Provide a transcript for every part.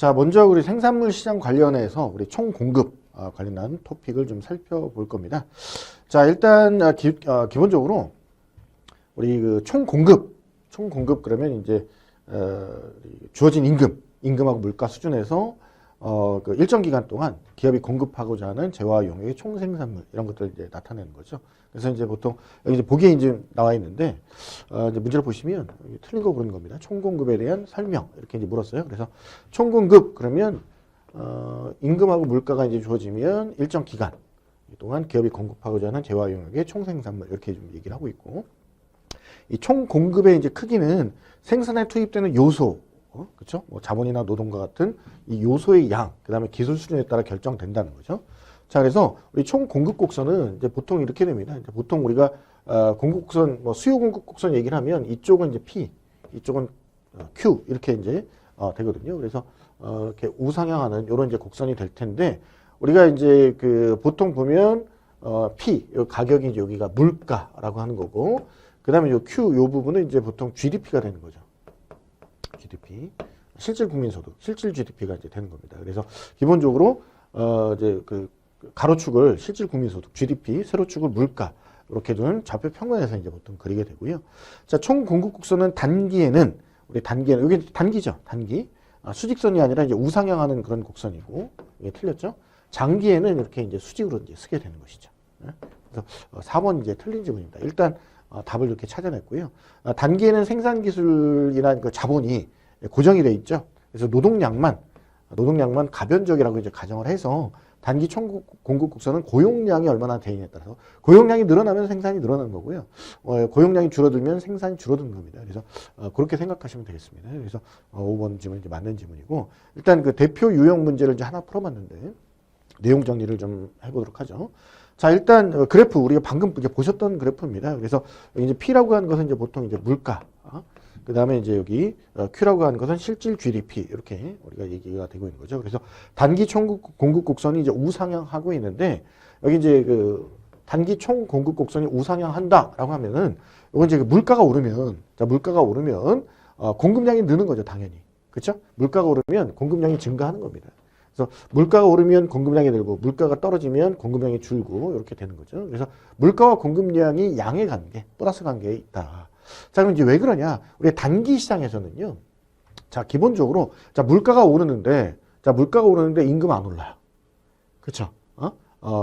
자, 먼저 우리 생산물 시장 관련해서 우리 총 공급 관련한 토픽을 좀 살펴볼 겁니다. 자, 일단 기본적으로 우리 그 총 공급 그러면 이제 주어진 임금하고 물가 수준에서 그 일정 기간 동안 기업이 공급하고자 하는 재화 용역의 총 생산물 이런 것들을 이제 나타내는 거죠. 그래서 이제 보통 여기 이제 보기에 이제 나와 있는데 이제 문제를 보시면 틀린 거 그런 겁니다. 총 공급에 대한 설명 이렇게 이제 물었어요. 그래서 총 공급 그러면 임금하고 물가가 이제 주어지면 일정 기간 동안 기업이 공급하고자 하는 재화 용역의 총 생산물 이렇게 좀 얘기를 하고 있고, 이 총 공급의 이제 크기는 생산에 투입되는 요소, 그렇죠? 뭐 자본이나 노동과 같은 이 요소의 양, 그다음에 기술 수준에 따라 결정된다는 거죠. 자, 그래서 우리 총 공급 곡선은 이제 보통 이렇게 됩니다. 이제 보통 우리가 공급 곡선, 뭐 수요 공급 곡선 얘기를 하면 이쪽은 이제 P, 이쪽은 Q 이렇게 이제 되거든요. 그래서 이렇게 우상향하는 이런 이제 곡선이 될 텐데, 우리가 이제 그 보통 보면 P 요 가격이 이제 여기가 물가라고 하는 거고, 그다음에 요 Q 요 부분은 이제 보통 GDP가 되는 거죠. GDP, 실질 국민소득, 실질 GDP가 이제 되는 겁니다. 그래서 기본적으로 이제 그 가로축을 실질 국민소득, GDP, 세로축을 물가 이렇게 둔 좌표 평면에서 이제 보통 그리게 되고요. 자, 총 공급 곡선은 단기에는 여기 단기죠, 단기. 수직선이 아니라 이제 우상향하는 그런 곡선이고, 이게 틀렸죠? 장기에는 이렇게 이제 수직으로 이제 쓰게 되는 것이죠. 그래서 4번 이제 틀린 지문입니다. 일단 답을 이렇게 찾아냈고요. 단기에는 생산 기술이나 그 자본이 고정이 돼 있죠. 그래서 노동량만 가변적이라고 이제 가정을 해서 단기 총 공급 곡선은 고용량이 얼마나 되느냐에 따라서 고용량이 늘어나면 생산이 늘어나는 거고요. 고용량이 줄어들면 생산이 줄어드는 겁니다. 그래서 그렇게 생각하시면 되겠습니다. 그래서 5번 지문 이제 맞는 지문이고, 일단 그 대표 유형 문제를 이제 하나 풀어봤는데 내용 정리를 좀 해보도록 하죠. 자, 일단 그래프 우리가 방금 이제 보셨던 그래프입니다. 그래서 이제 P라고 하는 것은 이제 보통 이제 물가, 그 다음에 이제 여기 Q라고 하는 것은 실질 GDP 이렇게 우리가 얘기가 되고 있는 거죠. 그래서 단기 총 공급 곡선이 이제 우상향하고 있는데, 여기 이제 그 단기 총 공급 곡선이 우상향한다라고 하면은 이건 이제 물가가 오르면, 자, 물가가 오르면 공급량이 느는 거죠, 당연히. 그렇죠? 물가가 오르면 공급량이 증가하는 겁니다. 그래서 물가가 오르면 공급량이 늘고, 물가가 떨어지면 공급량이 줄고 이렇게 되는 거죠. 그래서 물가와 공급량이 양의 관계, 플러스 관계에 있다. 자, 그럼 이제 왜 그러냐? 우리 단기 시장에서는요. 자, 기본적으로 물가가 오르는데 임금 안 올라요. 그렇죠?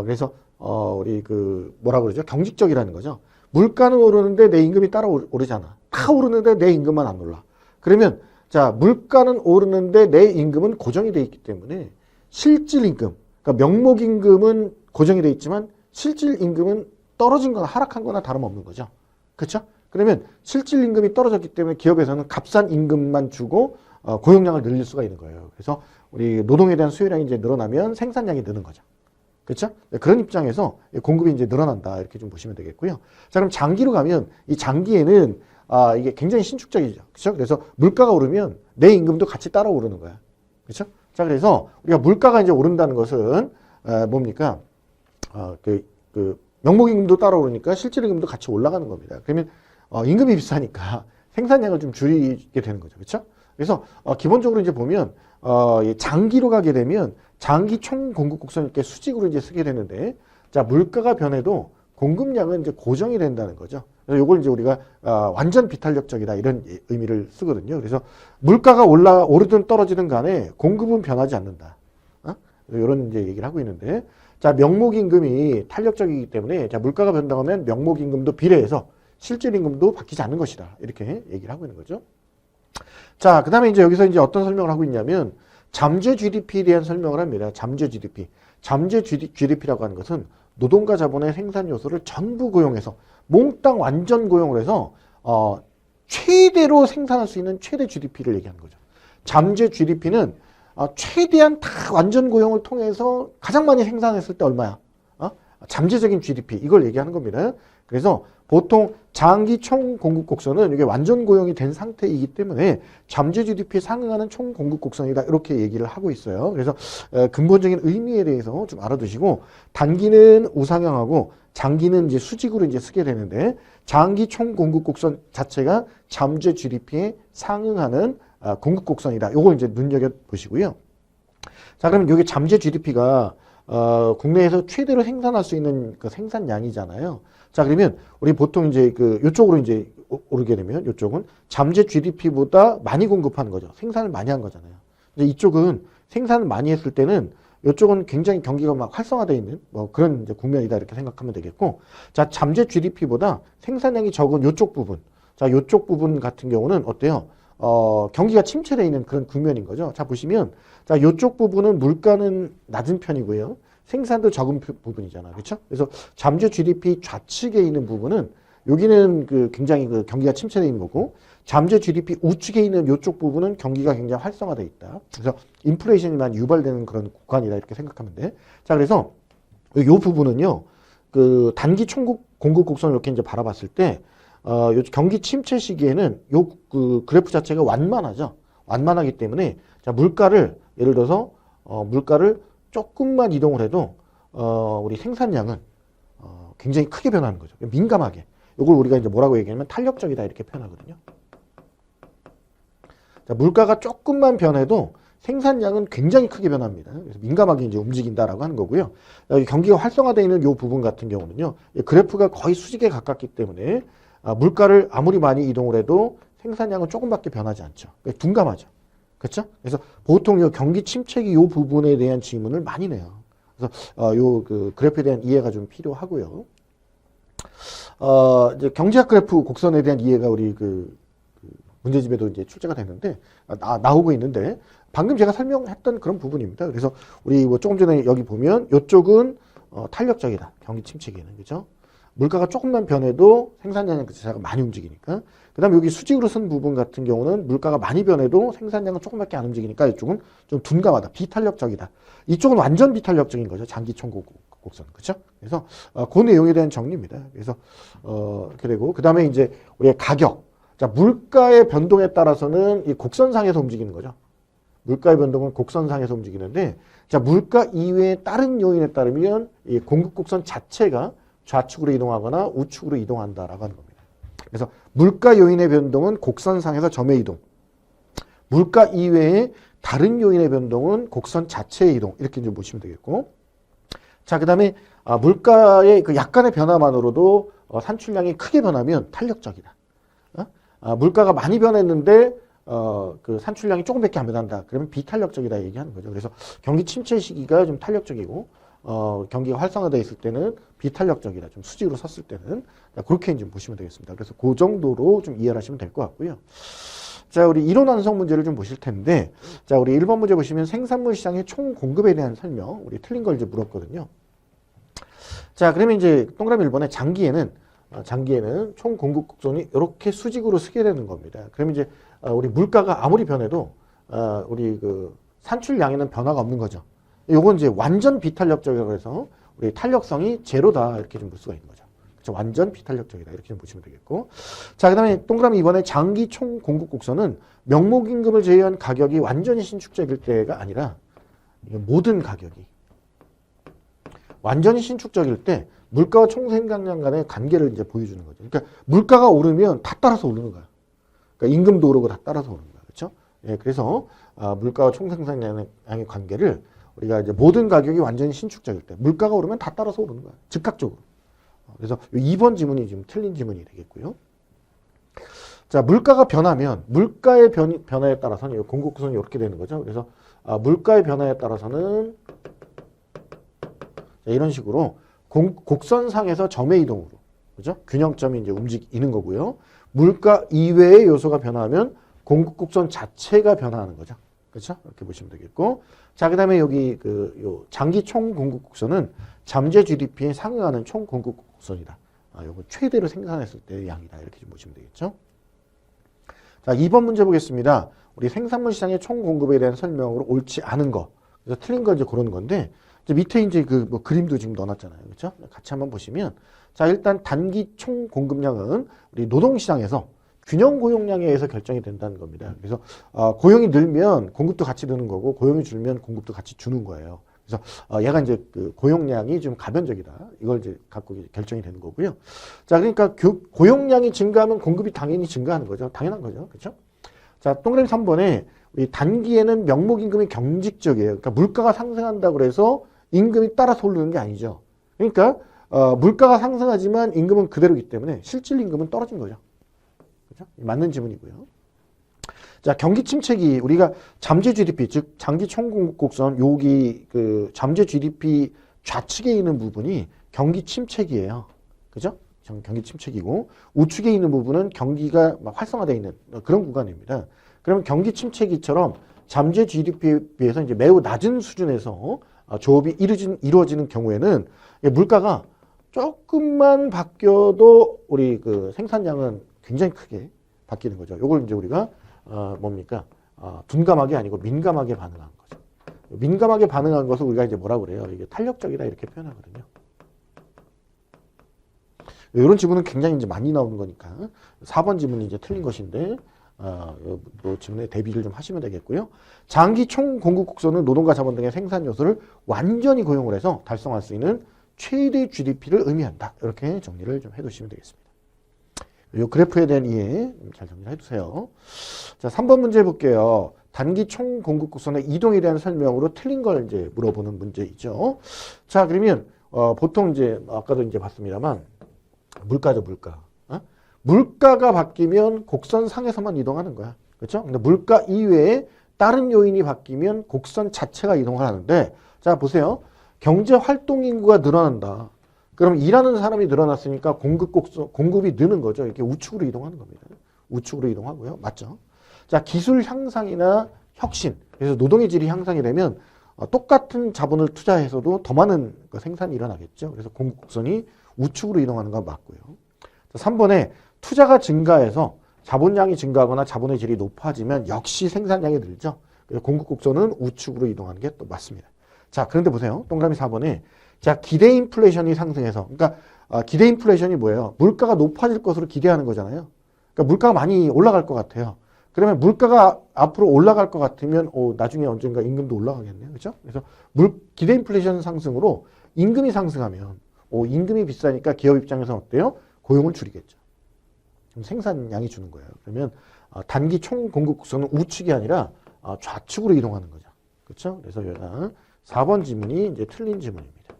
그래서 우리 그 뭐라 그러죠? 경직적이라는 거죠. 물가는 오르는데 내 임금이 따라 오르잖아. 다 오르는데 내 임금만 안 올라. 그러면 자, 물가는 오르는데 내 임금은 고정이 돼 있기 때문에 실질 임금, 그러니까 명목 임금은 고정이 돼 있지만 실질 임금은 떨어진 거나 하락한 거나 다름없는 거죠. 그렇죠? 그러면 실질 임금이 떨어졌기 때문에 기업에서는 값싼 임금만 주고 고용량을 늘릴 수가 있는 거예요. 그래서 우리 노동에 대한 수요량이 이제 늘어나면 생산량이 느는 거죠. 그렇죠? 그런 입장에서 공급이 이제 늘어난다 이렇게 좀 보시면 되겠고요. 자, 그럼 장기로 가면 이 장기에는 이게 굉장히 신축적이죠. 그렇죠? 그래서 물가가 오르면 내 임금도 같이 따라 오르는 거야. 그렇죠? 자, 그래서 우리가 물가가 이제 오른다는 것은 뭡니까? 명목 임금도 따라 오르니까 실질 임금도 같이 올라가는 겁니다. 그러면 임금이 비싸니까 생산량을 좀 줄이게 되는 거죠. 그렇죠? 그래서 기본적으로 이제 보면 장기로 가게 되면 장기 총 공급 곡선 이렇게 수직으로 이제 쓰게 되는데, 자, 물가가 변해도 공급량은 이제 고정이 된다는 거죠. 그래서 이걸 이제 우리가 완전 비탄력적이다 이런 의미를 쓰거든요. 그래서 물가가 오르든 떨어지든 간에 공급은 변하지 않는다. 이런 이제 얘기를 하고 있는데, 자, 명목임금이 탄력적이기 때문에, 자, 물가가 변한다고 하면 명목임금도 비례해서 실질 임금도 바뀌지 않는 것이다. 이렇게 얘기를 하고 있는 거죠. 자, 그 다음에 이제 여기서 이제 어떤 설명을 하고 있냐면, 잠재 GDP에 대한 설명을 합니다. 잠재 GDP. 잠재 GDP라고 하는 것은 노동과 자본의 생산 요소를 전부 고용해서 몽땅 완전 고용을 해서 최대로 생산할 수 있는 최대 GDP를 얘기하는 거죠. 잠재 GDP는 최대한 다 완전 고용을 통해서 가장 많이 생산했을 때 얼마야? 잠재적인 GDP 이걸 얘기하는 겁니다. 그래서 보통 장기 총 공급 곡선은 이게 완전 고용이 된 상태이기 때문에 잠재 GDP에 상응하는 총 공급 곡선이다 이렇게 얘기를 하고 있어요. 그래서 근본적인 의미에 대해서 좀 알아두시고, 단기는 우상향하고 장기는 이제 수직으로 이제 쓰게 되는데, 장기 총 공급 곡선 자체가 잠재 GDP에 상응하는 공급 곡선이다. 요걸 이제 눈여겨 보시고요. 자, 그러면 여기 잠재 GDP가 국내에서 최대로 생산할 수 있는 그 생산량이잖아요. 자, 그러면 우리 보통 이제 그 요쪽으로 이제 오르게 되면 요쪽은 잠재 GDP보다 많이 공급하는 거죠. 생산을 많이 한 거잖아요. 근데 이쪽은 생산을 많이 했을 때는 이쪽은 굉장히 경기가 막 활성화되어 있는 뭐 그런 이제 국면이다 이렇게 생각하면 되겠고, 자, 잠재 GDP보다 생산량이 적은 이쪽 부분, 자, 이쪽 부분 같은 경우는 어때요? 경기가 침체되어 있는 그런 국면인 거죠. 자, 보시면, 자, 이쪽 부분은 물가는 낮은 편이고요. 생산도 적은 부분이잖아. 그렇죠? 그래서 잠재 GDP 좌측에 있는 부분은 여기는 그 굉장히 그 경기가 침체되어 있는 거고, 잠재 GDP 우측에 있는 이쪽 부분은 경기가 굉장히 활성화되어 있다. 그래서 인플레이션이 유발되는 그런 구간이다 이렇게 생각하면 돼. 자, 그래서 이 부분은요, 그 단기 총국 공급 곡선을 이렇게 이제 바라봤을 때, 요 경기 침체 시기에는 요 그 그래프 자체가 완만하죠. 완만하기 때문에, 자, 물가를 예를 들어서 물가를 조금만 이동을 해도 우리 생산량은 굉장히 크게 변하는 거죠. 민감하게. 이걸 우리가 이제 뭐라고 얘기하냐면 탄력적이다 이렇게 표현하거든요. 자, 물가가 조금만 변해도 생산량은 굉장히 크게 변합니다. 그래서 민감하게 이제 움직인다라고 하는 거고요. 경기가 활성화되어 있는 이 부분 같은 경우는요, 그래프가 거의 수직에 가깝기 때문에 물가를 아무리 많이 이동을 해도 생산량은 조금밖에 변하지 않죠. 그러니까 둔감하죠. 그렇죠? 그래서 보통 이 경기 침체기 이 부분에 대한 질문을 많이 내요. 그래서 요 그 그래프에 대한 이해가 좀 필요하고요. 이제 경제학 그래프 곡선에 대한 이해가 우리 그 문제집에도 이제 출제가 됐는데 나오고 있는데 방금 제가 설명했던 그런 부분입니다. 그래서 우리 뭐 조금 전에 여기 보면 이쪽은 탄력적이다. 경기 침체기에는. 그죠? 물가가 조금만 변해도 생산량 자체가 많이 움직이니까. 그 다음에 여기 수직으로 쓴 부분 같은 경우는 물가가 많이 변해도 생산량은 조금밖에 안 움직이니까 이쪽은 좀 둔감하다. 비탄력적이다. 이쪽은 완전 비탄력적인 거죠. 장기 총곡선. 그렇죠? 그래서 그 내용에 대한 정리입니다. 그래서 이렇게 되고 그 다음에 이제 우리의 가격. 자, 물가의 변동에 따라서는 이 곡선상에서 움직이는 거죠. 물가의 변동은 곡선상에서 움직이는데, 자, 물가 이외의 다른 요인에 따르면 이 공급 곡선 자체가 좌측으로 이동하거나 우측으로 이동한다라고 하는 겁니다. 그래서 물가 요인의 변동은 곡선상에서 점의 이동. 물가 이외의 다른 요인의 변동은 곡선 자체의 이동. 이렇게 좀 보시면 되겠고. 자, 그 다음에 물가의 그 약간의 변화만으로도 산출량이 크게 변하면 탄력적이다. 물가가 많이 변했는데 그 산출량이 조금밖에 안 변한다. 그러면 비탄력적이다 얘기하는 거죠. 그래서 경기 침체 시기가 좀 탄력적이고 경기가 활성화되어 있을 때는 비탄력적이다. 좀 수직으로 섰을 때는 그렇게 좀 보시면 되겠습니다. 그래서 그 정도로 좀 이해를 하시면 될 것 같고요. 자, 우리 이론 완성 문제를 좀 보실 텐데, 자, 우리 1번 문제 보시면 생산물 시장의 총 공급에 대한 설명, 우리 틀린 걸 이제 물었거든요. 자, 그러면 이제 동그라미 1번에 장기에는 총 공급 곡선이 이렇게 수직으로 쓰게 되는 겁니다. 그러면 이제 우리 물가가 아무리 변해도 우리 그 산출량에는 변화가 없는 거죠. 요건 이제 완전 비탄력적이라고 해서 우리 탄력성이 제로다 이렇게 좀 볼 수가 있는 거죠. 그렇죠? 완전 비탄력적이다 이렇게 좀 보시면 되겠고. 자, 그다음에 동그라미 2번에 장기 총 공급 곡선은 명목임금을 제외한 가격이 완전히 신축적일 때가 아니라 모든 가격이 완전히 신축적일 때 물가와 총생산량 간의 관계를 이제 보여주는 거죠. 그러니까 물가가 오르면 다 따라서 오르는 거야. 그러니까 임금도 오르고 다 따라서 오르는 거야. 그렇죠? 예, 그래서 물가와 총생산량의 관계를 우리가 이제 모든 가격이 완전히 신축적일 때 물가가 오르면 다 따라서 오르는 거야. 즉각적으로. 그래서 2번 지문이 지금 틀린 지문이 되겠고요. 자, 물가가 변하면 물가의 변화에 따라서는 공급 구성이 이렇게 되는 거죠. 그래서 물가의 변화에 따라서는 이런 식으로 곡선상에서 점의 이동으로, 그죠? 균형점이 이제 움직이는 거고요. 물가 이외의 요소가 변화하면 공급 곡선 자체가 변화하는 거죠. 그렇죠? 이렇게 보시면 되겠고. 자, 그다음에 여기 요 장기 총 공급 곡선은 잠재 GDP에 상응하는 총 공급 곡선이다. 요거 최대로 생산했을 때의 양이다. 이렇게 좀 보시면 되겠죠. 자, 2번 문제 보겠습니다. 우리 생산물 시장의 총 공급에 대한 설명으로 옳지 않은 거. 그래서 틀린 거 이제 고르는 건데, 이제 밑에 이제 뭐 그림도 지금 넣어놨잖아요. 그렇죠? 같이 한번 보시면, 자, 일단 단기 총 공급량은 우리 노동시장에서 균형 고용량에 의해서 결정이 된다는 겁니다. 그래서 고용이 늘면 공급도 같이 드는 거고, 고용이 줄면 공급도 같이 주는 거예요. 그래서 얘가 이제 그 고용량이 좀 가변적이다. 이걸 이제 갖고 결정이 되는 거고요. 자, 그러니까 고용량이 증가하면 공급이 당연히 증가하는 거죠. 당연한 거죠. 그렇죠? 자, 동그라미 3번에 우리 단기에는 명목임금이 경직적이에요. 그러니까 물가가 상승한다고 그래서 임금이 따라서 오르는 게 아니죠. 그러니까 물가가 상승하지만 임금은 그대로이기 때문에 실질 임금은 떨어진 거죠. 그렇죠? 맞는 지문이고요. 자, 경기 침체기 우리가 잠재 GDP 즉 장기 총공급 곡선 여기 그 잠재 GDP 좌측에 있는 부분이 경기 침체기예요. 그죠? 경기 침체기고 우측에 있는 부분은 경기가 막 활성화되어 있는 그런 구간입니다. 그러면 경기 침체기처럼 잠재 GDP에 비해서 이제 매우 낮은 수준에서 조업이 이루어지는 경우에는 물가가 조금만 바뀌어도 우리 그 생산량은 굉장히 크게 바뀌는 거죠. 이걸 이제 우리가 뭡니까? 둔감하게 아니고 민감하게 반응하는 거죠. 민감하게 반응한 것을 우리가 이제 뭐라고 그래요? 이게 탄력적이다 이렇게 표현하거든요. 이런 지문은 굉장히 이제 많이 나오는 거니까 4번 지문이 이제 틀린 것인데 요 지문에 대비를 좀 하시면 되겠고요. 장기 총공급 곡선은 노동과 자본 등의 생산 요소를 완전히 고용을 해서 달성할 수 있는 최대 GDP를 의미한다. 이렇게 정리를 좀 해두시면 되겠습니다. 이 그래프에 대한 이해 잘 정리를 해두세요. 자, 3번 문제 볼게요. 단기 총공급 곡선의 이동에 대한 설명으로 틀린 걸 이제 물어보는 문제이죠. 자, 그러면 보통 이제 아까도 이제 봤습니다만 물가죠, 물가. 물가가 바뀌면 곡선상에서만 이동하는 거야. 그렇죠? 근데 물가 이외에 다른 요인이 바뀌면 곡선 자체가 이동을 하는데, 자, 보세요. 경제 활동 인구가 늘어난다. 그럼 일하는 사람이 늘어났으니까 공급이 느는 거죠. 이렇게 우측으로 이동하는 겁니다. 우측으로 이동하고요. 맞죠? 자, 기술 향상이나 혁신. 그래서 노동의 질이 향상이 되면 똑같은 자본을 투자해서도 더 많은 생산이 일어나겠죠. 그래서 공급 곡선이 우측으로 이동하는 건 맞고요. 3번에 투자가 증가해서 자본량이 증가하거나 자본의 질이 높아지면 역시 생산량이 늘죠. 그래서 공급 곡선은 우측으로 이동하는 게 또 맞습니다. 자, 그런데 보세요. 동그라미 4번에 자, 기대 인플레이션이 상승해서 그러니까 기대 인플레이션이 뭐예요? 물가가 높아질 것으로 기대하는 거잖아요. 그러니까 물가가 많이 올라갈 것 같아요. 그러면 물가가 앞으로 올라갈 것 같으면 나중에 언젠가 임금도 올라가겠네요. 그렇죠? 그래서 기대 인플레이션 상승으로 임금이 상승하면 임금이 비싸니까 기업 입장에서는 어때요? 고용을 줄이겠죠. 그럼 생산량이 주는 거예요. 그러면 단기 총공급 곡선은 우측이 아니라 좌측으로 이동하는 거죠. 그렇죠? 그래서 여기가 4번 지문이 이제 틀린 지문입니다.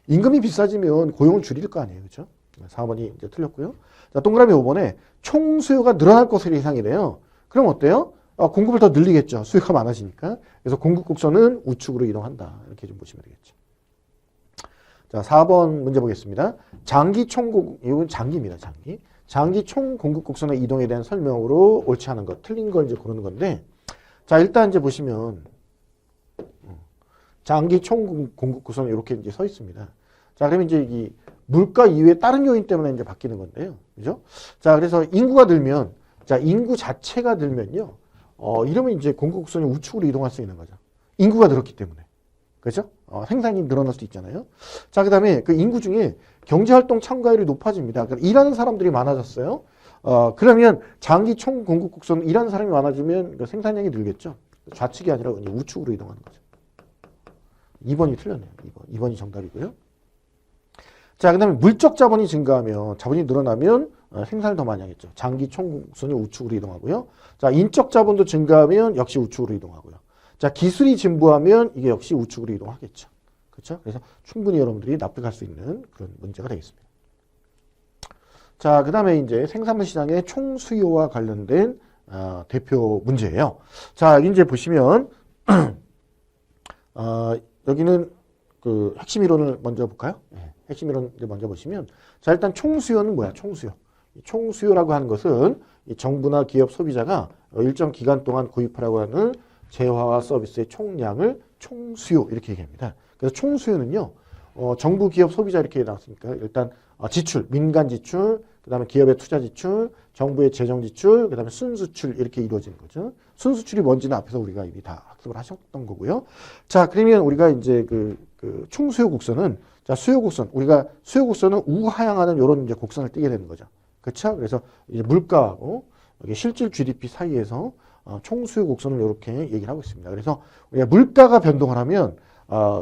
임금이 비싸지면 고용을 줄일 거 아니에요. 그렇죠? 4번이 이제 틀렸고요. 자, 동그라미 5번에 총 수요가 늘어날 것으로 예상이 돼요. 그럼 어때요? 공급을 더 늘리겠죠. 수요가 많아지니까. 그래서 공급 곡선은 우측으로 이동한다. 이렇게 좀 보시면 되겠죠. 자, 4번 문제 보겠습니다. 이건 장기입니다. 장기 총공급 곡선의 이동에 대한 설명으로 옳지 않은 것, 틀린 걸 이제 고르는 건데, 자, 일단 이제 보시면 장기 총공급 곡선은 이렇게 이제 서 있습니다. 자, 그러면 이제 이 물가 이외에 다른 요인 때문에 이제 바뀌는 건데요. 그죠? 자, 그래서 인구가 늘면, 자, 인구 자체가 늘면요. 이러면 이제 공급 곡선이 우측으로 이동할 수 있는 거죠. 인구가 늘었기 때문에. 그렇죠? 생산이 늘어날 수도 있잖아요. 자, 그 다음에 그 인구 중에 경제활동 참가율이 높아집니다. 그러니까 일하는 사람들이 많아졌어요. 그러면 장기 총공급 곡선 일하는 사람이 많아지면 그 생산량이 늘겠죠. 좌측이 아니라 우측으로 이동하는 거죠. 2번이 틀렸네요. 2번이 정답이고요. 자, 그 다음에 물적 자본이 증가하면, 자본이 늘어나면 생산을 더 많이 하겠죠. 장기 총공급선이 우측으로 이동하고요. 자, 인적 자본도 증가하면 역시 우측으로 이동하고요. 자, 기술이 진보하면 이게 역시 우측으로 이동하겠죠. 그렇죠? 그래서 충분히 여러분들이 납득할 수 있는 그런 문제가 되겠습니다. 자, 그 다음에 이제 생산물 시장의 총수요와 관련된 대표 문제예요. 자, 여기 이제 보시면 여기는 그 핵심 이론을 먼저 볼까요? 네, 핵심 이론을 먼저 보시면, 자, 일단 총수요는 뭐야? 총수요. 총수요라고 하는 것은 이 정부나 기업 소비자가 일정 기간 동안 구입하라고 하는 재화와 서비스의 총량을 총수요 이렇게 얘기합니다. 그래서 총수요는요, 정부, 기업, 소비자 이렇게 나왔으니까 일단 지출, 민간 지출, 그 다음에 기업의 투자 지출, 정부의 재정 지출, 그 다음에 순수출 이렇게 이루어지는 거죠. 순수출이 뭔지는 앞에서 우리가 이미 다 학습을 하셨던 거고요. 자, 그러면 우리가 이제 그 총수요 곡선은, 자, 수요 곡선, 우리가 수요 곡선은 우하향하는 이런 이제 곡선을 띄게 되는 거죠. 그렇죠? 그래서 이제 물가하고 실질 GDP 사이에서 총수요 곡선을 이렇게 얘기를 하고 있습니다. 그래서 우리가 물가가 변동을 하면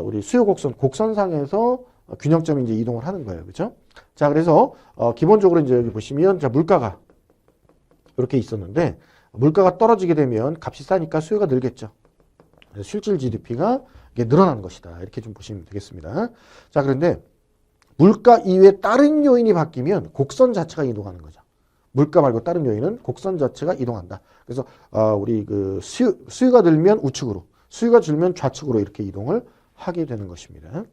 우리 수요 곡선상에서 균형점이 이제 이동을 하는 거예요. 그렇죠? 자, 그래서 기본적으로 이제 여기 보시면 자, 물가가 이렇게 있었는데 물가가 떨어지게 되면 값이 싸니까 수요가 늘겠죠. 그래서 실질 GDP가 이게 늘어나는 것이다. 이렇게 좀 보시면 되겠습니다. 자, 그런데 물가 이외에 다른 요인이 바뀌면 곡선 자체가 이동하는 거죠. 물가 말고 다른 요인은 곡선 자체가 이동한다. 그래서 우리 그 수요가 늘면 우측으로, 수요가 줄면 좌측으로 이렇게 이동을 하게 되는 것입니다.